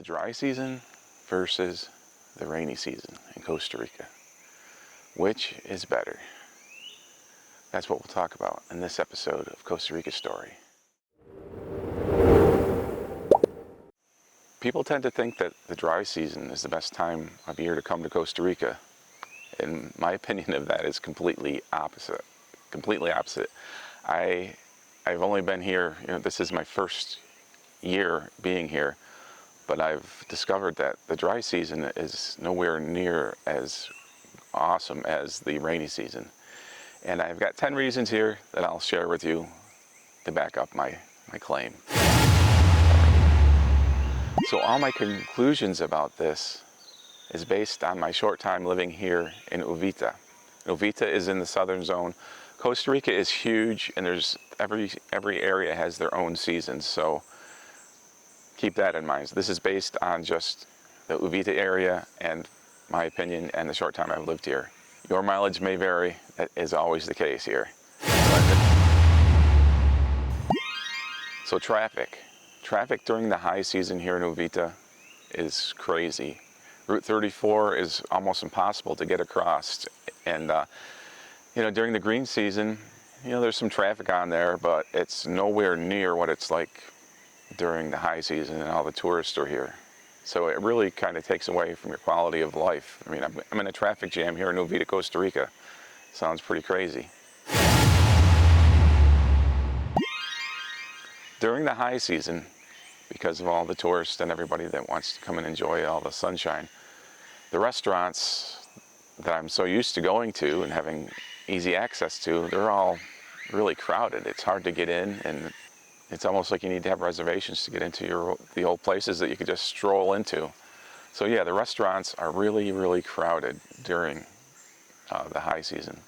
the dry season versus the rainy season in Costa Rica. Which is better? That's what we'll talk about in this episode of Costa Rica Story. People tend to think that the dry season is the best time of year to come to Costa Rica. And my opinion of that is completely opposite. Completely opposite. I've only been here, this is my first year being here, but I've discovered that the dry season is nowhere near as awesome as the rainy season. And I've got 10 reasons here that I'll share with you to back up my claim. So all my conclusions about this is based on my short time living here in Uvita. Uvita is in the southern zone. Costa Rica is huge, and there's every area has their own seasons, so keep that in mind. So this is based on just the Uvita area and my opinion and the short time I've lived here. Your mileage may vary. That is always the case here. So traffic. Traffic during the high season here in Uvita is crazy. Route 34 is almost impossible to get across. And, during the green season, there's some traffic on there, but it's nowhere near what it's like during the high season and all the tourists are here. So it really kind of takes away from your quality of life. I mean, I'm in a traffic jam here in Uvita, Costa Rica. Sounds pretty crazy. During the high season, because of all the tourists and everybody that wants to come and enjoy all the sunshine, the restaurants that I'm so used to going to and having easy access to, they're all really crowded. It's hard to get in, and it's almost like you need to have reservations to get into the old places that you could just stroll into. So yeah, the restaurants are really, really crowded during the high season.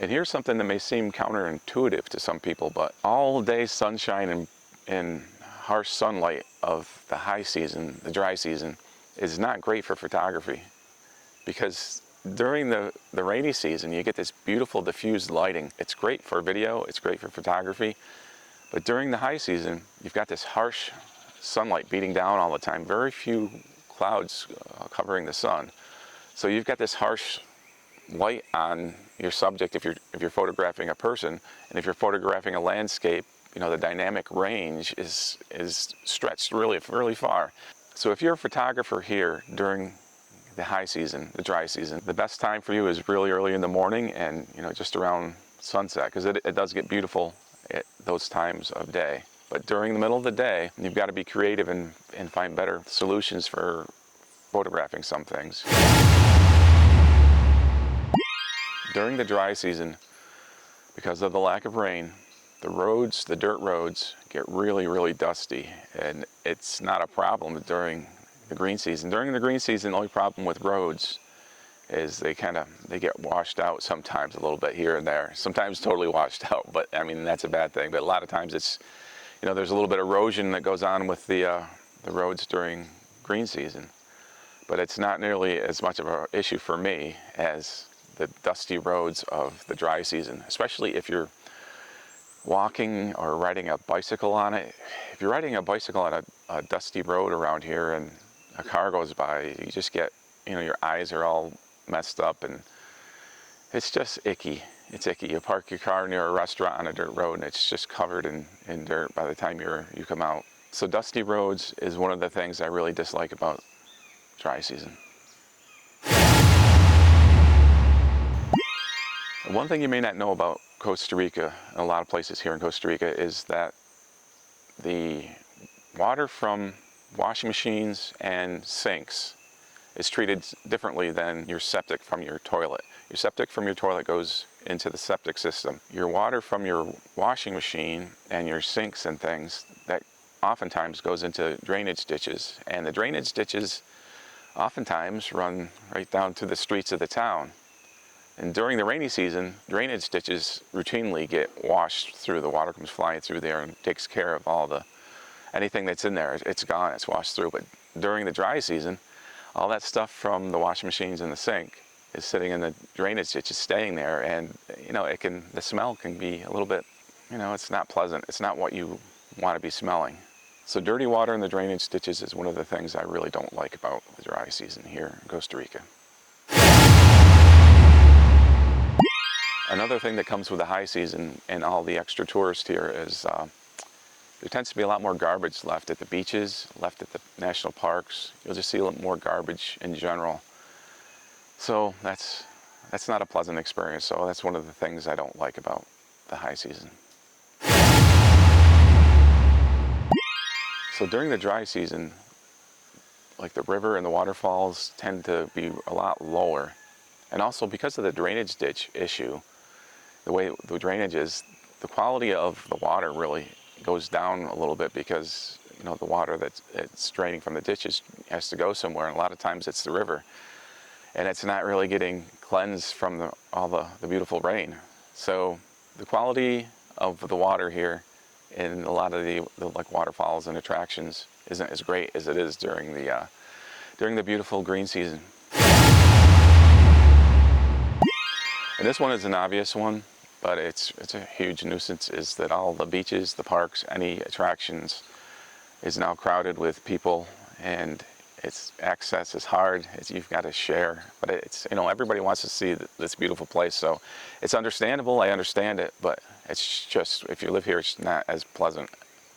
And here's something that may seem counterintuitive to some people, but all day sunshine and harsh sunlight of the high season, the dry season, is not great for photography. Because during the rainy season, you get this beautiful diffused lighting. It's great for video, it's great for photography, but during the high season, you've got this harsh sunlight beating down all the time, very few clouds covering the sun. So you've got this harsh light on your subject if you're photographing a person, and if you're photographing a landscape, the dynamic range is stretched really, really far. So if you're a photographer here during the high season, the dry season, the best time for you is really early in the morning and just around sunset, because it does get beautiful at those times of day. But during the middle of the day, you've got to be creative and find better solutions for photographing some things. During the dry season, because of the lack of rain, the dirt roads get really, really dusty, and it's not a problem during the green season. During the green season, the only problem with roads is they get washed out sometimes a little bit here and there. Sometimes totally washed out, but I mean, that's a bad thing. But a lot of times it's, there's a little bit of erosion that goes on with the roads during green season. But it's not nearly as much of an issue for me as the dusty roads of the dry season, especially if you're walking or riding a bicycle on it. If you're riding a bicycle on a dusty road around here and a car goes by, you just get, your eyes are all messed up, and it's just icky. It's icky. You park your car near a restaurant on a dirt road and it's just covered in dirt by the time you come out. So dusty roads is one of the things I really dislike about dry season. One thing you may not know about Costa Rica, and a lot of places here in Costa Rica, is that the water from washing machines and sinks is treated differently than your septic from your toilet. Your septic from your toilet goes into the septic system. Your water from your washing machine and your sinks and things, that oftentimes goes into drainage ditches, and the drainage ditches oftentimes run right down to the streets of the town. And during the rainy season, drainage ditches routinely get washed through. The water comes flying through there and takes care of anything that's in there. It's gone, it's washed through. But during the dry season, all that stuff from the washing machines and the sink is sitting in the drainage ditches, staying there, and the smell can be a little bit, it's not pleasant. It's not what you want to be smelling. So dirty water in the drainage ditches is one of the things I really don't like about the dry season here in Costa Rica. Another thing that comes with the high season and all the extra tourists here is there tends to be a lot more garbage left at the beaches, left at the national parks. You'll just see a lot more garbage in general. So that's not a pleasant experience. So that's one of the things I don't like about the high season. So during the dry season, like the river and the waterfalls tend to be a lot lower. And also because of the drainage ditch issue, the way the drainage is, the quality of the water really goes down a little bit because, you know, the water that's draining from the ditches has to go somewhere, and a lot of times it's the river. And it's not really getting cleansed from all the beautiful rain. So the quality of the water here in a lot of the like waterfalls and attractions isn't as great as it is during the beautiful green season. And this one is an obvious one, but it's a huge nuisance, is that all the beaches, the parks, any attractions is now crowded with people, and its access is hard. You've got to share, but it's, you know, everybody wants to see this beautiful place, so it's understandable. I understand it, but it's just, if you live here, it's not as pleasant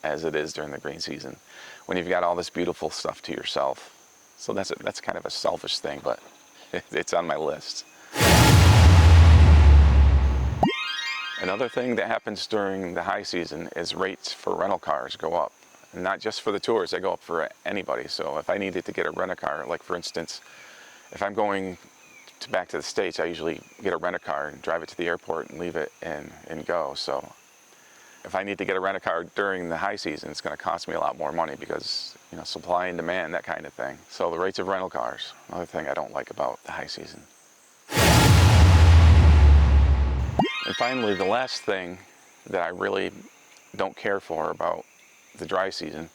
as it is during the green season when you've got all this beautiful stuff to yourself. So that's kind of a selfish thing, but it's on my list. Another thing that happens during the high season is rates for rental cars go up. And not just for the tourists, they go up for anybody. So if I needed to get a rent-a-car, like for instance, if I'm going back to the States, I usually get a rent-a-car and drive it to the airport and leave it and go. So if I need to get a rent-a-car during the high season, it's going to cost me a lot more money because, you know, supply and demand, that kind of thing. So the rates of rental cars, another thing I don't like about the high season. And finally, the last thing that I really don't care for about the dry season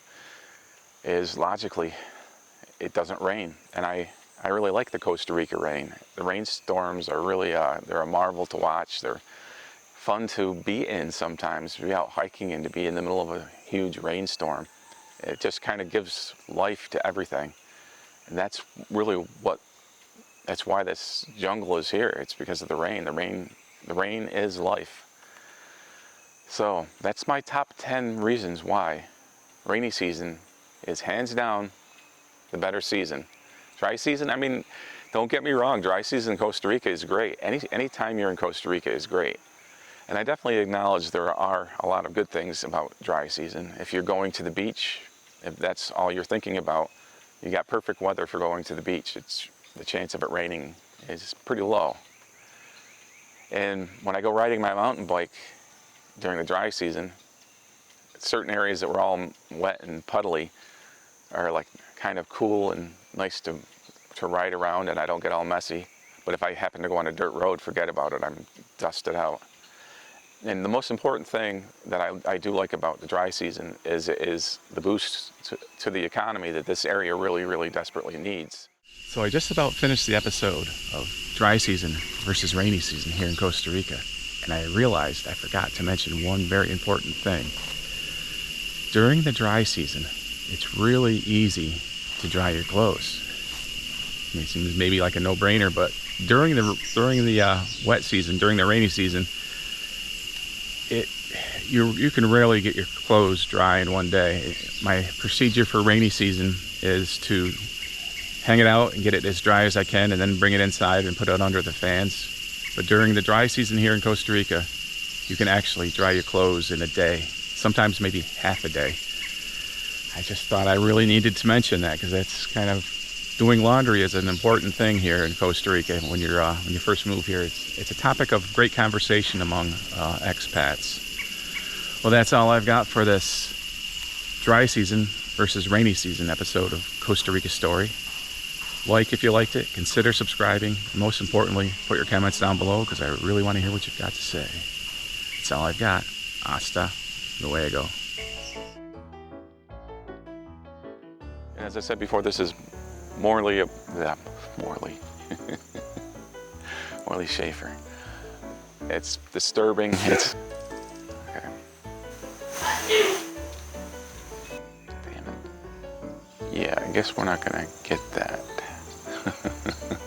is, logically, it doesn't rain. And I really like the Costa Rica rain. The rainstorms are really, they're a marvel to watch. They're fun to be in sometimes, to be out hiking and to be in the middle of a huge rainstorm. It just kind of gives life to everything. And that's really that's why this jungle is here. It's because of the rain. The rain is life. So that's my top 10 reasons why rainy season is hands down the better season. Dry season, I mean, don't get me wrong, dry season in Costa Rica is great. Any time you're in Costa Rica is great. And I definitely acknowledge there are a lot of good things about dry season. If you're going to the beach, if that's all you're thinking about, you got perfect weather for going to the beach. The chance of it raining is pretty low. And when I go riding my mountain bike during the dry season, certain areas that were all wet and puddly are like kind of cool and nice to ride around, and I don't get all messy. But if I happen to go on a dirt road, forget about it, I'm dusted out. And the most important thing that I do like about the dry season is the boost to the economy that this area really, really desperately needs. So I just about finished the episode of dry season versus rainy season here in Costa Rica, and I realized I forgot to mention one very important thing. During the dry season, it's really easy to dry your clothes. I mean, it seems maybe like a no-brainer, but during the wet season, during the rainy season, you can rarely get your clothes dry in one day. My procedure for rainy season is to hang it out and get it as dry as I can, and then bring it inside and put it under the fans. But during the dry season here in Costa Rica, you can actually dry your clothes in a day, sometimes maybe half a day. I just thought I really needed to mention that, because that's kind of, doing laundry is an important thing here in Costa Rica. When you first move here, it's a topic of great conversation among expats. Well, that's all I've got for this dry season versus rainy season episode of Costa Rica Story. Like if you liked it, consider subscribing. Most importantly, put your comments down below, because I really want to hear what you've got to say. That's all I've got. Hasta luego. And as I said before, this is Morley Schaefer. It's disturbing. It's okay. Yeah, I guess we're not gonna get that.